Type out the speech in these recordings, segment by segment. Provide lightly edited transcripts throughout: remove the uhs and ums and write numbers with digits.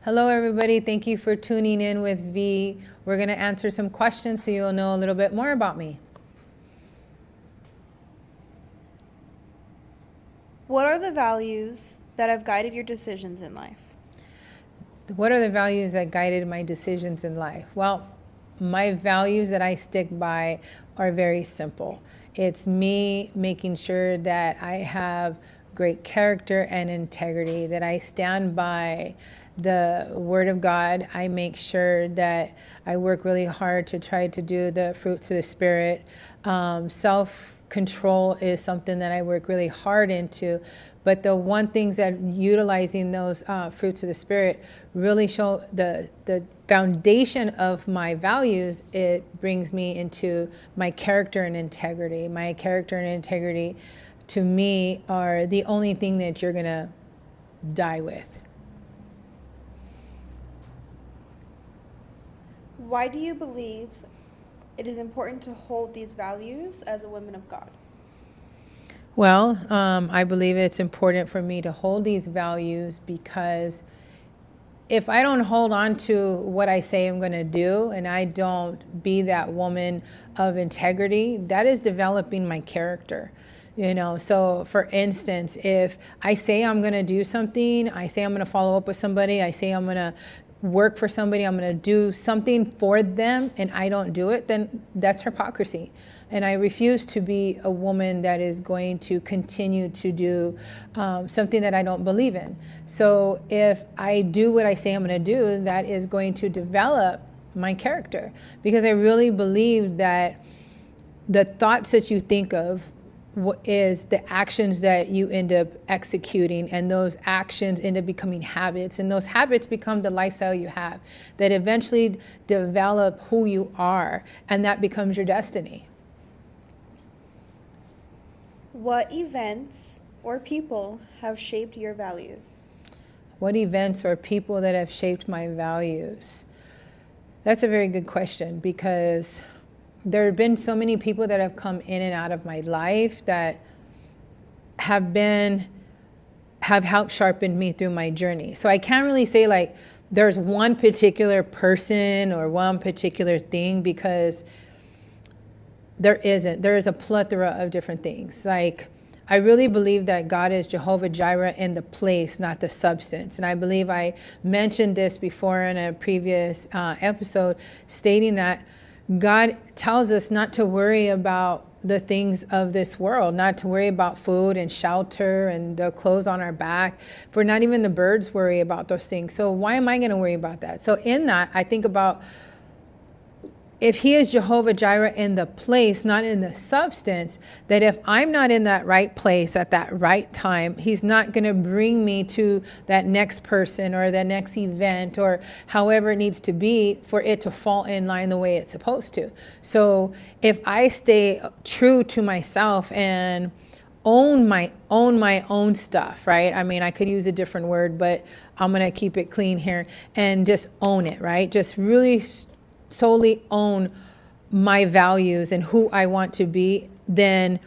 Hello, everybody. Thank you for tuning in with V. We're going to answer some questions so you'll know a little bit more about me. What are the values that have guided your decisions in life? What are the values that guided my decisions in life? Well, my values that I stick by are very simple. It's me making sure that I have great character and integrity, that I stand by the Word of God. I make sure that I work really hard to try to do the fruits of the Spirit. Self-control is something that I work really hard into. But the one things that utilizing those fruits of the Spirit really show the foundation of my values. It brings me into my character and integrity. My character and integrity, to me, are the only thing that you're gonna die with. Why do you believe it is important to hold these values as a woman of God? Well, I believe it's important for me to hold these values because if I don't hold on to what I say I'm going to do and I don't be that woman of integrity, that is developing my character. So for instance, if I say I'm going to do something, I say I'm going to follow up with somebody, I say I'm going to work for somebody, I'm going to do something for them, and I don't do it, then that's hypocrisy. And I refuse to be a woman that is going to continue to do something that I don't believe in. So if I do what I say I'm going to do, that is going to develop my character. Because I really believe that the thoughts that you think of is the actions that you end up executing, and those actions end up becoming habits, and those habits become the lifestyle you have that eventually develop who you are, and that becomes your destiny. What events or people have shaped your values? What events or people that have shaped my values? That's a very good question, because there have been so many people that have come in and out of my life that have helped sharpen me through my journey. So I can't really say like there's one particular person or one particular thing, because there isn't. There is a plethora of different things. Like, I really believe that God is Jehovah Jireh in the place, not the substance. And I believe I mentioned this before in a previous episode, stating that God tells us not to worry about the things of this world, not to worry about food and shelter and the clothes on our back, for not even the birds worry about those things. So why am I going to worry about that? So in that, I think about, if he is Jehovah Jireh in the place, not in the substance, that if I'm not in that right place at that right time, he's not going to bring me to that next person or that next event or however it needs to be for it to fall in line the way it's supposed to. So if I stay true to myself and own my own stuff, right? I mean, I could use a different word, but I'm going to keep it clean here and just own it, right? Just really solely own my values and who I want to be, then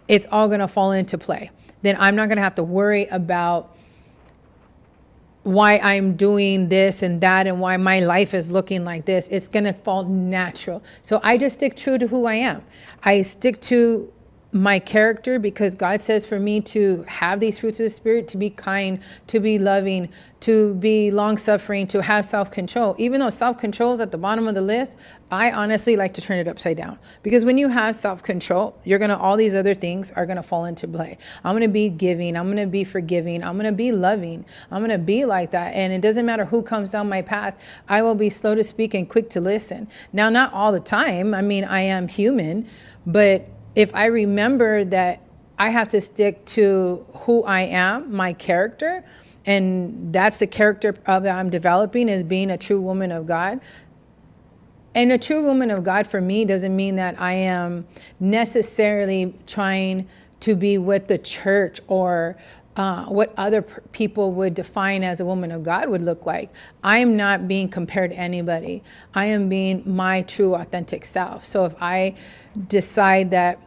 it's all going to fall into play. Then I'm not going to have to worry about why I'm doing this and that and why my life is looking like this. It's going to fall natural. So I just stick true to who I am. I stick to my character, because God says for me to have these fruits of the Spirit, to be kind, to be loving, to be long-suffering, to have self-control. Even though self-control is at the bottom of the list, I honestly like to turn it upside down. Because when you have self-control, all these other things are going to fall into play. I'm going to be giving. I'm going to be forgiving. I'm going to be loving. I'm going to be like that. And it doesn't matter who comes down my path. I will be slow to speak and quick to listen. Now, not all the time. I mean, I am human, but if I remember that I have to stick to who I am, my character, and that's the character that I'm developing, is being a true woman of God. And a true woman of God for me doesn't mean that I am necessarily trying to be with the church or what other people would define as a woman of God would look like. I am not being compared to anybody. I am being my true, authentic self. So if I decide that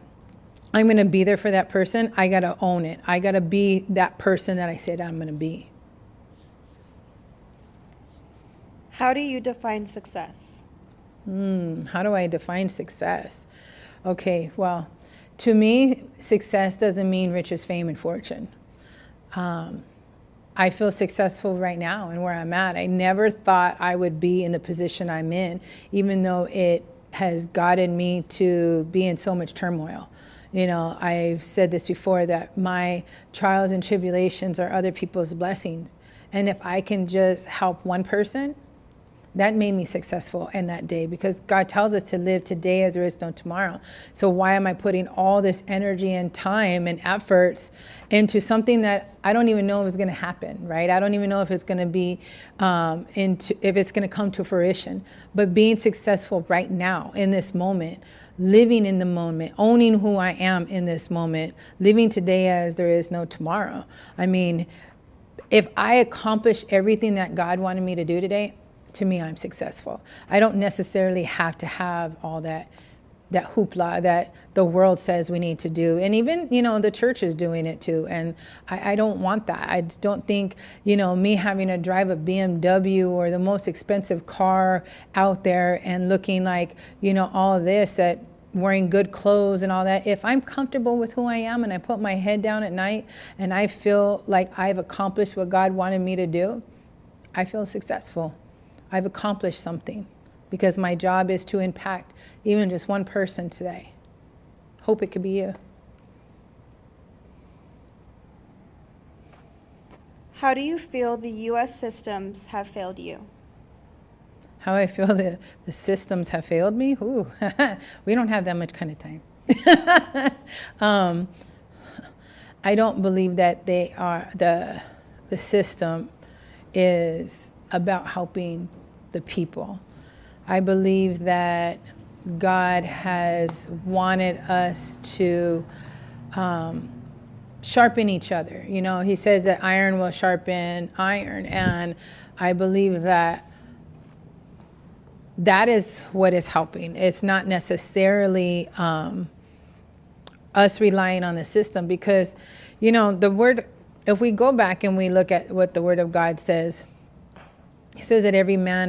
I'm going to be there for that person, I got to own it. I got to be that person that I said I'm going to be. How do you define success? How do I define success? Okay, well, to me, success doesn't mean riches, fame, and fortune. I feel successful right now and where I'm at. I never thought I would be in the position I'm in, even though it has gotten me to be in so much turmoil. You know, I've said this before, that my trials and tribulations are other people's blessings. And if I can just help one person, that made me successful in that day, because God tells us to live today as there is no tomorrow. So why am I putting all this energy and time and efforts into something that I don't even know is going to happen, right? I don't even know if it's going to be if it's going to come to fruition. But being successful right now in this moment, living in the moment, owning who I am in this moment, living today as there is no tomorrow. I mean, if I accomplish everything that God wanted me to do today, to me, I'm successful. I don't necessarily have to have all that hoopla that the world says we need to do. And even, you know, the church is doing it too. And I don't want that. I don't think, you know, me having to drive a BMW or the most expensive car out there and looking like, you know, all of this, that wearing good clothes and all that. If I'm comfortable with who I am and I put my head down at night and I feel like I've accomplished what God wanted me to do, I feel successful. I've accomplished something, because my job is to impact even just one person today. Hope it could be you. How do you feel the U.S. systems have failed you? How I feel the systems have failed me? Ooh, we don't have that much kind of time. I don't believe that they are the system is about helping the people. I believe that God has wanted us to sharpen each other. You know, he says that iron will sharpen iron. And I believe that that is what is helping. It's not necessarily us relying on the system, because, you know, the word, if we go back and we look at what the word of God says, he says that every man,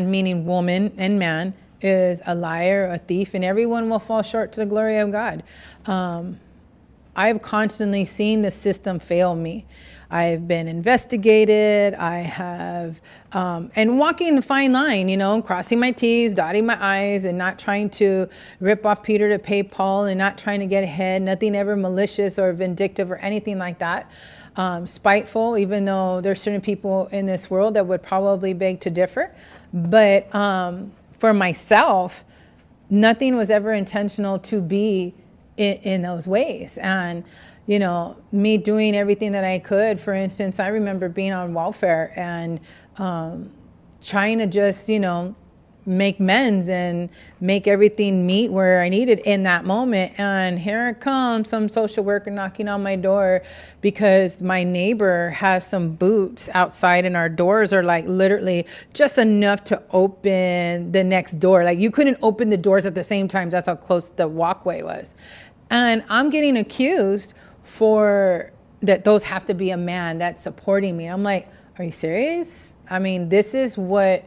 meaning woman and man, is a liar, a thief, and everyone will fall short to the glory of God. I've constantly seen the system fail me. I've been investigated. I have, and walking the fine line, you know, crossing my T's, dotting my I's, and not trying to rip off Peter to pay Paul, and not trying to get ahead. Nothing ever malicious or vindictive or anything like that. Spiteful, even though there's certain people in this world that would probably beg to differ. But for myself, nothing was ever intentional to be in those ways. And, you know, me doing everything that I could. For instance, I remember being on welfare and trying to just, you know, make amends and make everything meet where I needed in that moment. And here it comes, some social worker knocking on my door because my neighbor has some boots outside and our doors are like literally just enough to open the next door. Like you couldn't open the doors at the same time. That's how close the walkway was. And I'm getting accused for that. Those have to be a man that's supporting me. I'm like, are you serious? I mean, this is what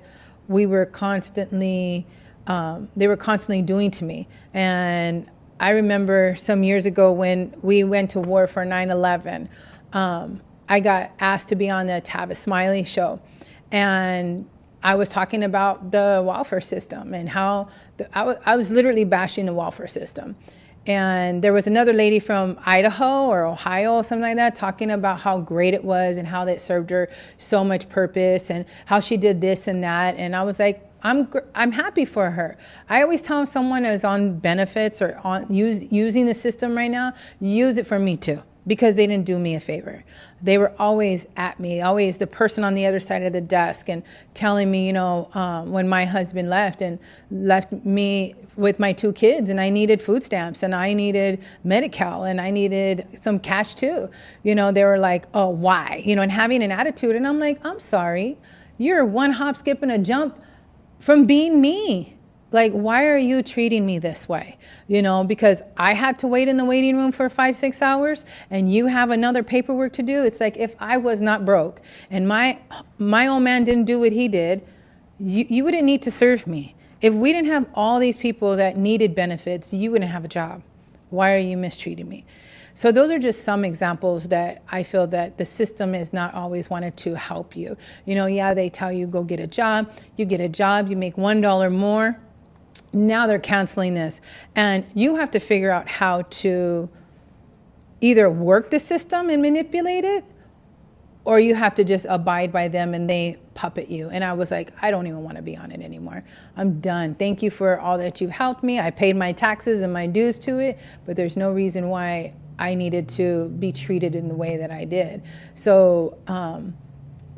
we were constantly, they were constantly doing to me. And I remember some years ago when we went to war for 9/11, I got asked to be on the Tavis Smiley show. And I was talking about the welfare system and how I was literally bashing the welfare system. And there was another lady from Idaho or Ohio, something like that, talking about how great it was and how that served her so much purpose and how she did this and that. And I was like, I'm happy for her. I always tell someone who's on benefits or using the system right now, use it for me too, because they didn't do me a favor. They were always at me, always the person on the other side of the desk and telling me, you know, when my husband left me with my 2 kids and I needed food stamps and I needed Medi-Cal and I needed some cash too. You know, they were like, oh, why? You know, and having an attitude. And I'm like, I'm sorry. You're one hop, skip, and a jump from being me. Like, why are you treating me this way? You know, because I had to wait in the waiting room for 5-6 hours and you have another paperwork to do. It's like, if I was not broke and my old man didn't do what he did, you wouldn't need to serve me. If we didn't have all these people that needed benefits, you wouldn't have a job. Why are you mistreating me? So those are just some examples that I feel that the system has not always wanted to help you. You know, yeah, they tell you go get a job. You get a job, you make $1 more. Now they're canceling this. And you have to figure out how to either work the system and manipulate it, or you have to just abide by them and they puppet you. And I was like, I don't even want to be on it anymore. I'm done. Thank you for all that you've helped me. I paid my taxes and my dues to it, but there's no reason why I needed to be treated in the way that I did. So,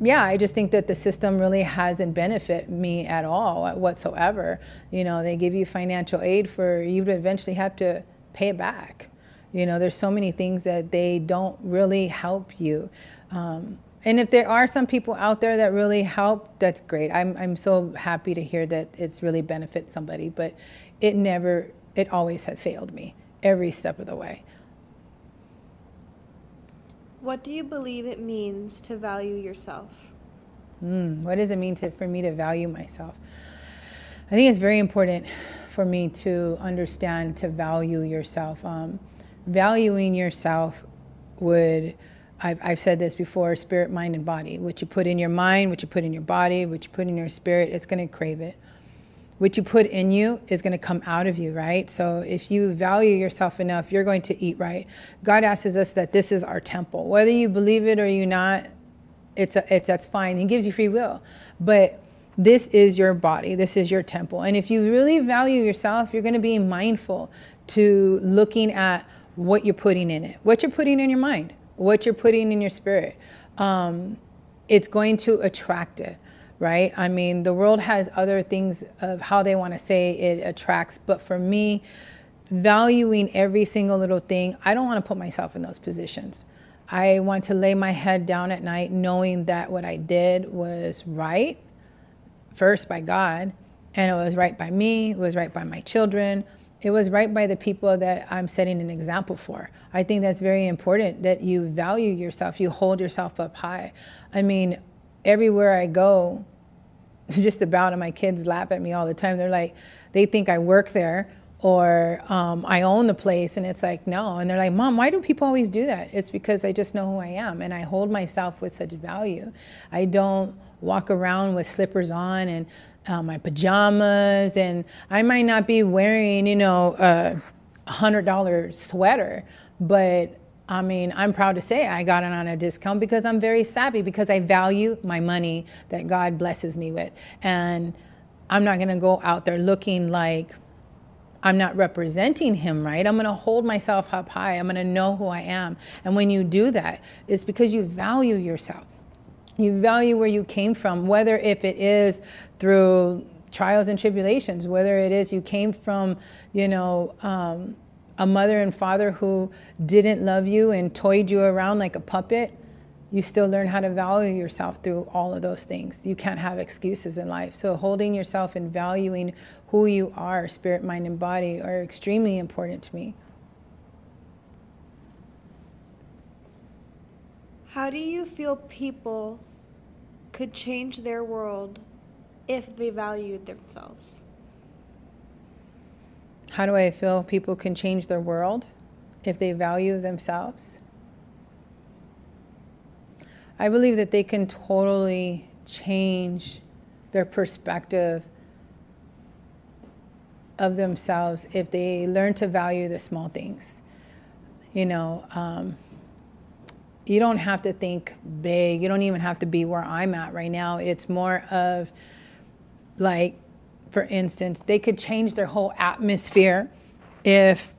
yeah, I just think that the system really hasn't benefited me at all whatsoever. You know, they give you financial aid for you to eventually have to pay it back. You know, there's so many things that they don't really help you. And if there are some people out there that really help, that's great. I'm so happy to hear that it's really benefit somebody, but it always has failed me every step of the way. What do you believe it means to value yourself? What does it mean for me to value myself? I think it's very important for me to understand to value yourself. Valuing yourself I've said this before, spirit, mind, and body. What you put in your mind, what you put in your body, what you put in your spirit, it's going to crave it. What you put in you is going to come out of you, right? So if you value yourself enough, you're going to eat right. God asks us that this is our temple. Whether you believe it or you not, that's fine. He gives you free will. But this is your body. This is your temple. And if you really value yourself, you're going to be mindful to looking at what you're putting in it, what you're putting in your mind, what you're putting in your spirit. It's going to attract it. Right? I mean, the world has other things of how they want to say it attracts. But for me, valuing every single little thing, I don't want to put myself in those positions. I want to lay my head down at night knowing that what I did was right, first by God, and it was right by me, it was right by my children, it was right by the people that I'm setting an example for. I think that's very important, that you value yourself, you hold yourself up high. I mean, everywhere I go, just about, and my kids laugh at me all the time. They're like, they think I work there or I own the place, and it's like, no. And they're like, Mom, why do people always do that? It's because I just know who I am, and I hold myself with such value. I don't walk around with slippers on and my pajamas, and I might not be wearing, a $100 sweater, but I mean, I'm proud to say I got it on a discount because I'm very savvy, because I value my money that God blesses me with. And I'm not going to go out there looking like I'm not representing him right. I'm going to hold myself up high. I'm going to know who I am. And when you do that, it's because you value yourself. You value where you came from, whether if it is through trials and tribulations, whether it is you came from, a mother and father who didn't love you and toyed you around like a puppet, you still learn how to value yourself through all of those things. You can't have excuses in life. So holding yourself and valuing who you are, spirit, mind, and body, are extremely important to me. How do you feel people could change their world if they valued themselves? How do I feel people can change their world if they value themselves? I believe that they can totally change their perspective of themselves if they learn to value the small things. You don't have to think big. You don't even have to be where I'm at right now. It's more of like, for instance, they could change their whole atmosphere if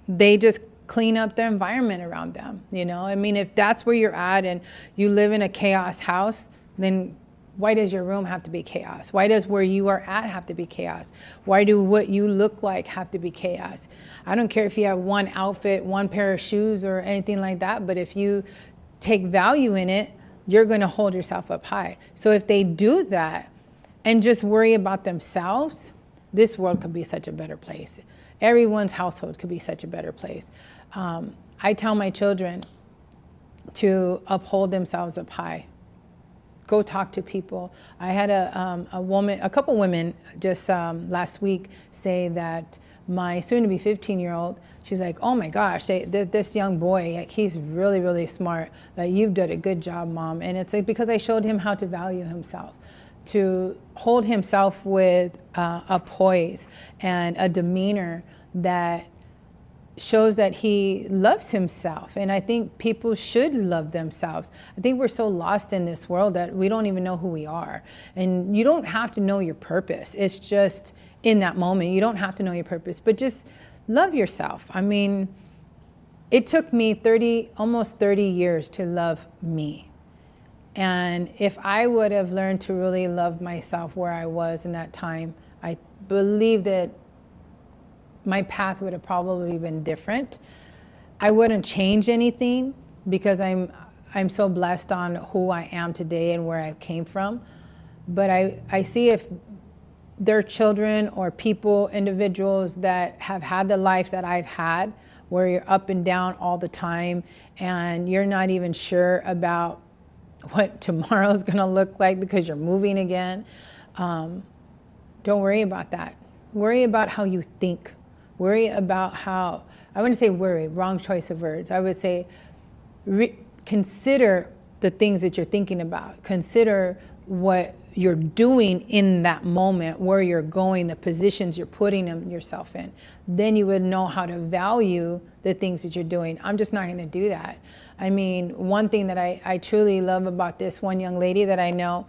they just clean up their environment around them. I mean, if that's where you're at and you live in a chaos house, then why does your room have to be chaos? Why does where you are at have to be chaos? Why do what you look like have to be chaos? I don't care if you have one outfit, one pair of shoes, or anything like that, but if you take value in it, you're going to hold yourself up high. So if they do that and just worry about themselves, this world could be such a better place. Everyone's household could be such a better place. I tell my children to uphold themselves up high. Go talk to people. I had a couple women just last week say that my soon-to-be 15-year-old, she's like, oh my gosh, this young boy, like, he's really, really smart. Like, you've done a good job, Mom. And it's like because I showed him how to value himself, to hold himself with a poise and a demeanor that shows that he loves himself. And I think people should love themselves. I think we're so lost in this world that we don't even know who we are. And you don't have to know your purpose. It's just in that moment. You don't have to know your purpose, but just love yourself. I mean, it took me almost 30 years to love me. And if I would have learned to really love myself where I was in that time, I believe that my path would have probably been different. I wouldn't change anything because I'm so blessed on who I am today and where I came from. But I see if there are children or people, individuals that have had the life that I've had, where you're up and down all the time and you're not even sure about what tomorrow's gonna look like because you're moving again. Don't worry about that. Worry about how you think. Worry about how, I wouldn't say worry, wrong choice of words. I would say consider the things that you're thinking about. Consider what you're doing in that moment, where you're going, the positions you're putting yourself in. Then you would know how to value the things that you're doing. I'm just not going to do that. I mean, one thing that I truly love about this one young lady that I know,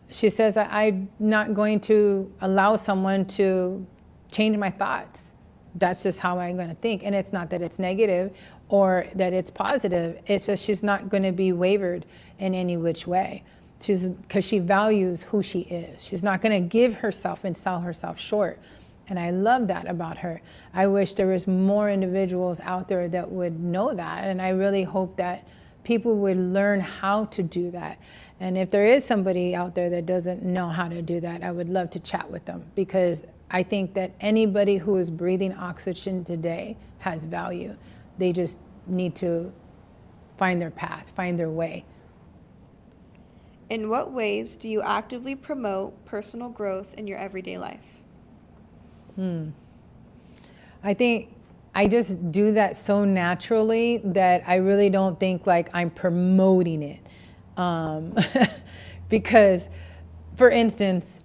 she says, I'm not going to allow someone to change my thoughts. That's just how I'm going to think. And it's not that it's negative or that it's positive. It's just she's not going to be wavered in any which way. Because she values who she is. She's not going to give herself and sell herself short. And I love that about her. I wish there was more individuals out there that would know that. And I really hope that people would learn how to do that. And if there is somebody out there that doesn't know how to do that, I would love to chat with them, because I think that anybody who is breathing oxygen today has value. They just need to find their path, find their way. In what ways do you actively promote personal growth in your everyday life? I think I just do that so naturally that I really don't think like I'm promoting it. Because, for instance,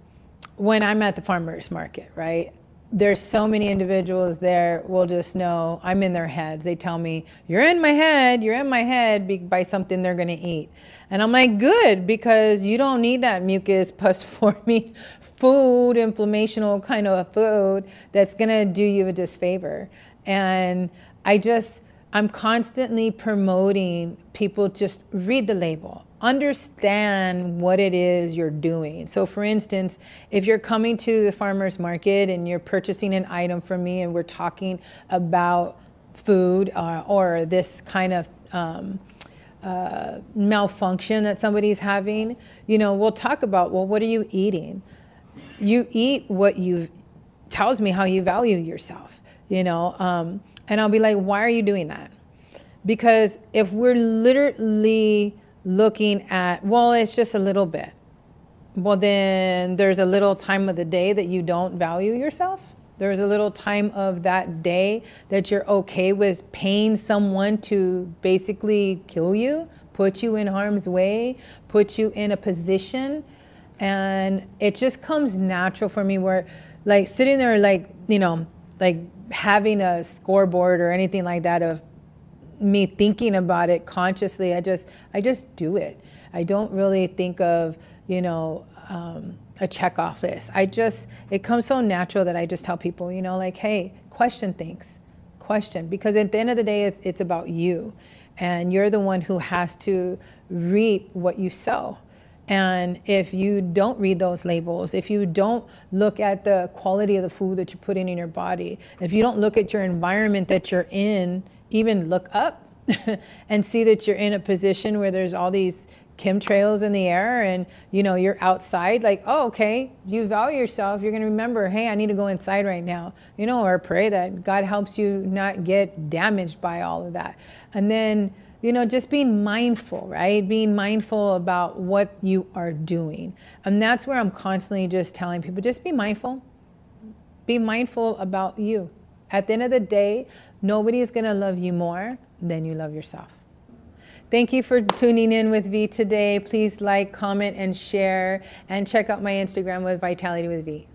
when I'm at the farmer's market, right? There's so many individuals there will just know I'm in their heads. They tell me, you're in my head by something they're going to eat. And I'm like, good, because you don't need that mucus pus forming food, inflammational kind of food that's going to do you a disfavor. And I'm constantly promoting people just read the label. Understand what it is you're doing. So for instance, if you're coming to the farmer's market and you're purchasing an item from me and we're talking about food or this kind of malfunction that somebody's having, we'll talk about, well, what are you eating? You eat what tells me how you value yourself, and I'll be like, why are you doing that? Because if we're literally looking at, well, it's just a little bit, well, then there's a little time of the day that you don't value yourself. There's a little time of that day that you're okay with paying someone to basically kill you, put you in harm's way, put you in a position. And it just comes natural for me where like sitting there, like having a scoreboard or anything like that of me thinking about it consciously. I just do it. I don't really think of, a checkoff list. It comes so natural that I just tell people, like, hey, question things, because at the end of the day, it's about you, and you're the one who has to reap what you sow. And if you don't read those labels, if you don't look at the quality of the food that you're putting in your body, if you don't look at your environment that you're in, even look up and see that you're in a position where there's all these chemtrails in the air and, you know, you're outside, like, oh, okay, you value yourself. You're going to remember, hey, I need to go inside right now, you know, or pray that God helps you not get damaged by all of that. And then, you know, just being mindful, right? Being mindful about what you are doing. And that's where I'm constantly just telling people, just be mindful. Be mindful about you. At the end of the day, nobody is going to love you more than you love yourself. Thank you for tuning in with V today. Please like, comment, and share. And check out my Instagram with Vitality with V.